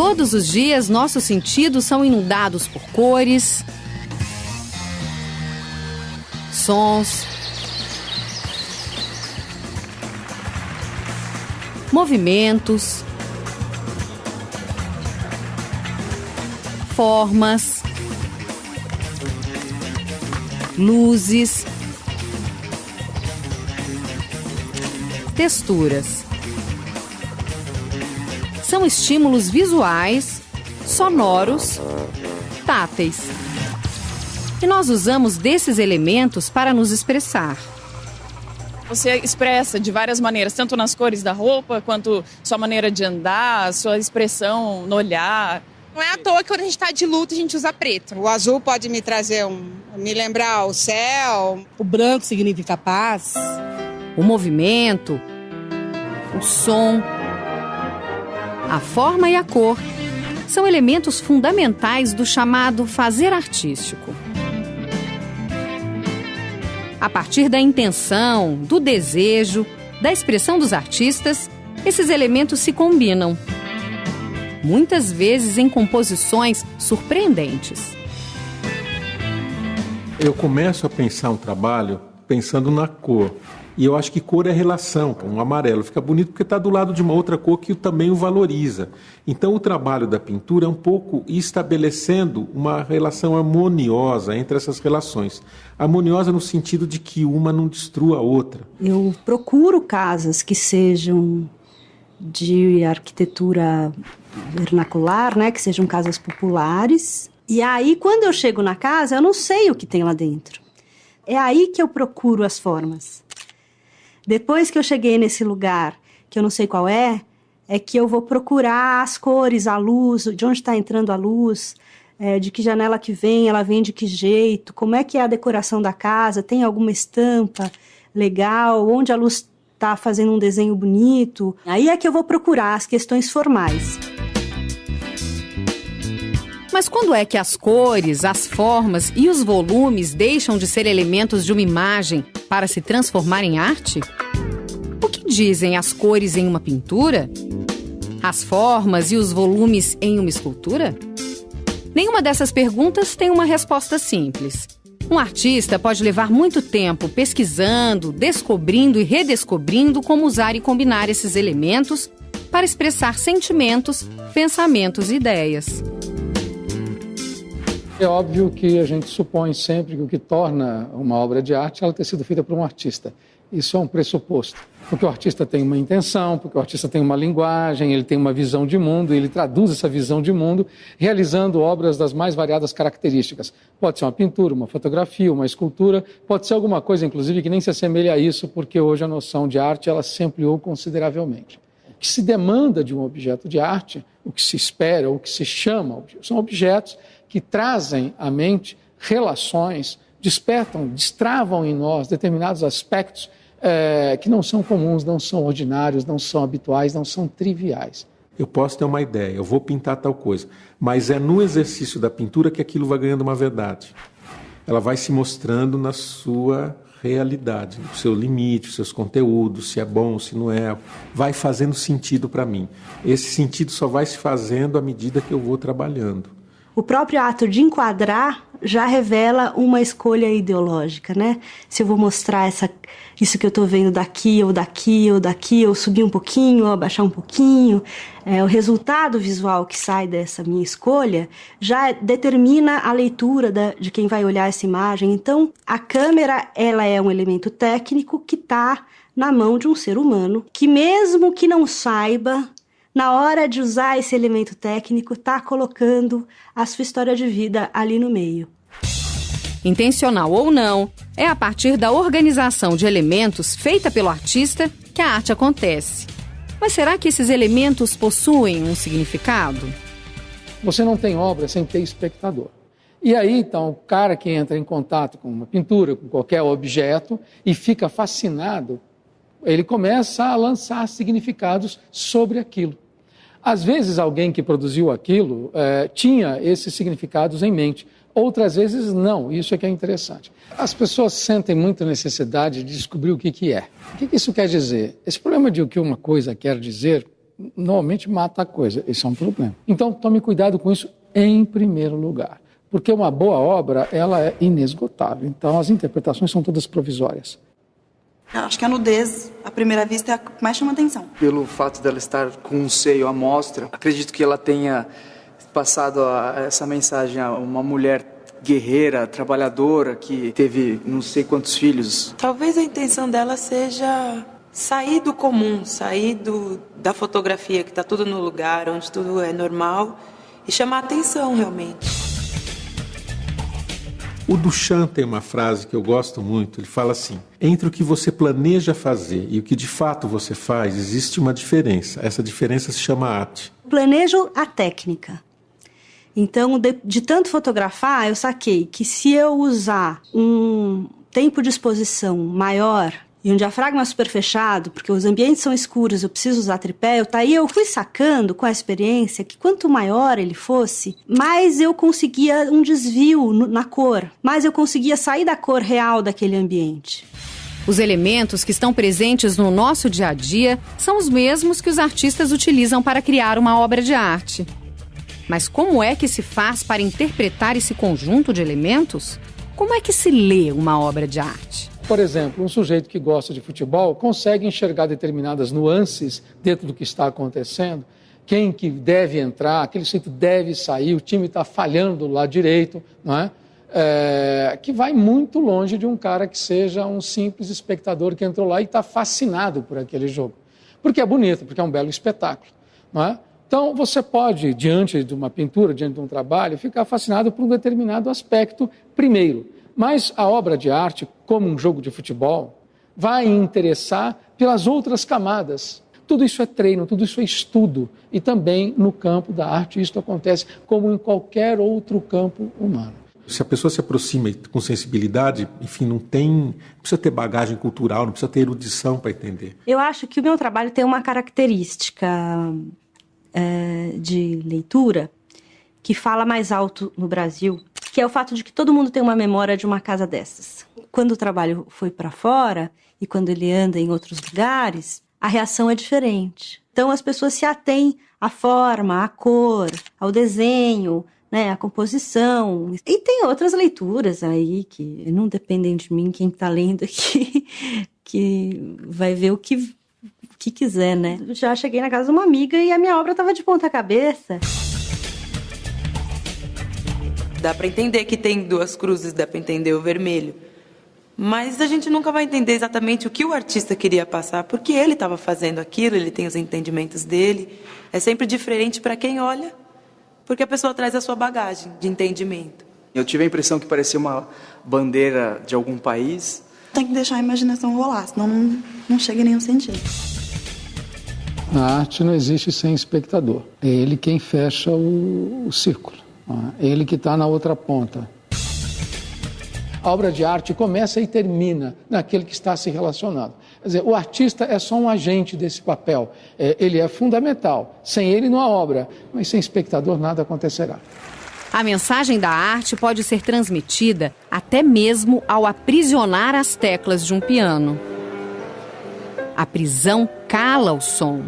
Todos os dias, nossos sentidos são inundados por cores, sons, movimentos, formas, luzes, texturas. São estímulos visuais, sonoros, táteis. E nós usamos desses elementos para nos expressar. Você expressa de várias maneiras, tanto nas cores da roupa, quanto sua maneira de andar, sua expressão no olhar. Não é à toa que quando a gente está de luto a gente usa preto. O azul pode me trazer me lembrar o céu. O branco significa paz. O movimento, o som, a forma e a cor são elementos fundamentais do chamado fazer artístico. A partir da intenção, do desejo, da expressão dos artistas, esses elementos se combinam. Muitas vezes em composições surpreendentes. Eu começo a pensar um trabalho pensando na cor. E eu acho que cor é relação. Um amarelo fica bonito porque está do lado de uma outra cor que também o valoriza. Então o trabalho da pintura é um pouco estabelecendo uma relação harmoniosa entre essas relações. Harmoniosa no sentido de que uma não destrua a outra. Eu procuro casas que sejam de arquitetura vernacular, né, que sejam casas populares. E aí, quando eu chego na casa, eu não sei o que tem lá dentro. É aí que eu procuro as formas. Depois que eu cheguei nesse lugar, que eu não sei qual é que eu vou procurar as cores, a luz, de onde está entrando a luz, de que janela que vem, ela vem de que jeito, como é que é a decoração da casa, tem alguma estampa legal, onde a luz está fazendo um desenho bonito. Aí é que eu vou procurar as questões formais. Mas quando é que as cores, as formas e os volumes deixam de ser elementos de uma imagem para se transformar em arte? O que dizem as cores em uma pintura? As formas e os volumes em uma escultura? Nenhuma dessas perguntas tem uma resposta simples. Um artista pode levar muito tempo pesquisando, descobrindo e redescobrindo como usar e combinar esses elementos para expressar sentimentos, pensamentos e ideias. É óbvio que a gente supõe sempre que o que torna uma obra de arte é ela ter sido feita por um artista. Isso é um pressuposto. Porque o artista tem uma intenção, porque o artista tem uma linguagem, ele tem uma visão de mundo, ele traduz essa visão de mundo realizando obras das mais variadas características. Pode ser uma pintura, uma fotografia, uma escultura, pode ser alguma coisa, inclusive, que nem se assemelha a isso, porque hoje a noção de arte ela se ampliou consideravelmente. O que se demanda de um objeto de arte, o que se espera, o que se chama, são objetos que trazem à mente relações, despertam, destravam em nós determinados aspectos que não são comuns, não são ordinários, não são habituais, não são triviais. Eu posso ter uma ideia, eu vou pintar tal coisa, mas é no exercício da pintura que aquilo vai ganhando uma verdade. Ela vai se mostrando na sua realidade, o seu limite, os seus conteúdos, se é bom, se não é, vai fazendo sentido para mim. Esse sentido só vai se fazendo à medida que eu vou trabalhando. O próprio ato de enquadrar já revela uma escolha ideológica, né? Se eu vou mostrar isso que eu estou vendo daqui, ou daqui, ou daqui, ou subir um pouquinho, ou abaixar um pouquinho, o resultado visual que sai dessa minha escolha já determina a leitura de quem vai olhar essa imagem. Então, a câmera, ela é um elemento técnico que está na mão de um ser humano, que mesmo que não saiba, na hora de usar esse elemento técnico, está colocando a sua história de vida ali no meio. Intencional ou não, é a partir da organização de elementos feita pelo artista que a arte acontece. Mas será que esses elementos possuem um significado? Você não tem obra sem ter espectador. E aí, então, o cara que entra em contato com uma pintura, com qualquer objeto, e fica fascinado, ele começa a lançar significados sobre aquilo. Às vezes, alguém que produziu aquilo tinha esses significados em mente. Outras vezes, não. Isso é que é interessante. As pessoas sentem muita necessidade de descobrir o que é. O que isso quer dizer? Esse problema de o que uma coisa quer dizer normalmente mata a coisa. Esse é um problema. Então, tome cuidado com isso em primeiro lugar. Porque uma boa obra, ela é inesgotável. Então, as interpretações são todas provisórias. Eu acho que a nudez, à primeira vista, é a que mais chama atenção. Pelo fato dela estar com um seio à mostra, acredito que ela tenha passado essa mensagem a uma mulher guerreira, trabalhadora, que teve não sei quantos filhos. Talvez a intenção dela seja sair do comum, sair da fotografia, que está tudo no lugar, onde tudo é normal, e chamar atenção realmente. O Duchamp tem uma frase que eu gosto muito, ele fala assim: entre o que você planeja fazer e o que de fato você faz, existe uma diferença. Essa diferença se chama arte. Planejo a técnica. Então, de tanto fotografar, eu saquei que se eu usar um tempo de exposição maior e um diafragma super fechado, porque os ambientes são escuros, eu preciso usar tripé, eu fui sacando com a experiência que quanto maior ele fosse, mais eu conseguia um desvio na cor, mais eu conseguia sair da cor real daquele ambiente. Os elementos que estão presentes no nosso dia a dia são os mesmos que os artistas utilizam para criar uma obra de arte. Mas como é que se faz para interpretar esse conjunto de elementos? Como é que se lê uma obra de arte? Por exemplo, um sujeito que gosta de futebol consegue enxergar determinadas nuances dentro do que está acontecendo. Quem que deve entrar, aquele sujeito deve sair, o time está falhando do lado direito, não é? Que vai muito longe de um cara que seja um simples espectador que entrou lá e está fascinado por aquele jogo. Porque é bonito, porque é um belo espetáculo, não é? Então, você pode, diante de uma pintura, diante de um trabalho, ficar fascinado por um determinado aspecto primeiro. Mas a obra de arte, como um jogo de futebol, vai interessar pelas outras camadas. Tudo isso é treino, tudo isso é estudo. E também no campo da arte isso acontece como em qualquer outro campo humano. Se a pessoa se aproxima com sensibilidade, enfim, não precisa ter bagagem cultural, não precisa ter erudição para entender. Eu acho que o meu trabalho tem uma característica de leitura que fala mais alto no Brasil, que é o fato de que todo mundo tem uma memória de uma casa dessas. Quando o trabalho foi para fora e quando ele anda em outros lugares, a reação é diferente. Então as pessoas se atêm à forma, à cor, ao desenho, né, à composição. E tem outras leituras aí que não dependem de mim, quem está lendo aqui, que vai ver o que quiser, né? Eu já cheguei na casa de uma amiga e a minha obra estava de ponta cabeça. Dá para entender que tem duas cruzes, dá para entender o vermelho. Mas a gente nunca vai entender exatamente o que o artista queria passar, porque ele estava fazendo aquilo, ele tem os entendimentos dele. É sempre diferente para quem olha, porque a pessoa traz a sua bagagem de entendimento. Eu tive a impressão que parecia uma bandeira de algum país. Tem que deixar a imaginação rolar, senão não chega em nenhum sentido. A arte não existe sem espectador. É ele quem fecha o círculo. É ele que está na outra ponta. A obra de arte começa e termina naquele que está se relacionando. Quer dizer, o artista é só um agente desse papel. Ele é fundamental. Sem ele não há obra, mas sem espectador nada acontecerá. A mensagem da arte pode ser transmitida até mesmo ao aprisionar as teclas de um piano. A prisão cala o som.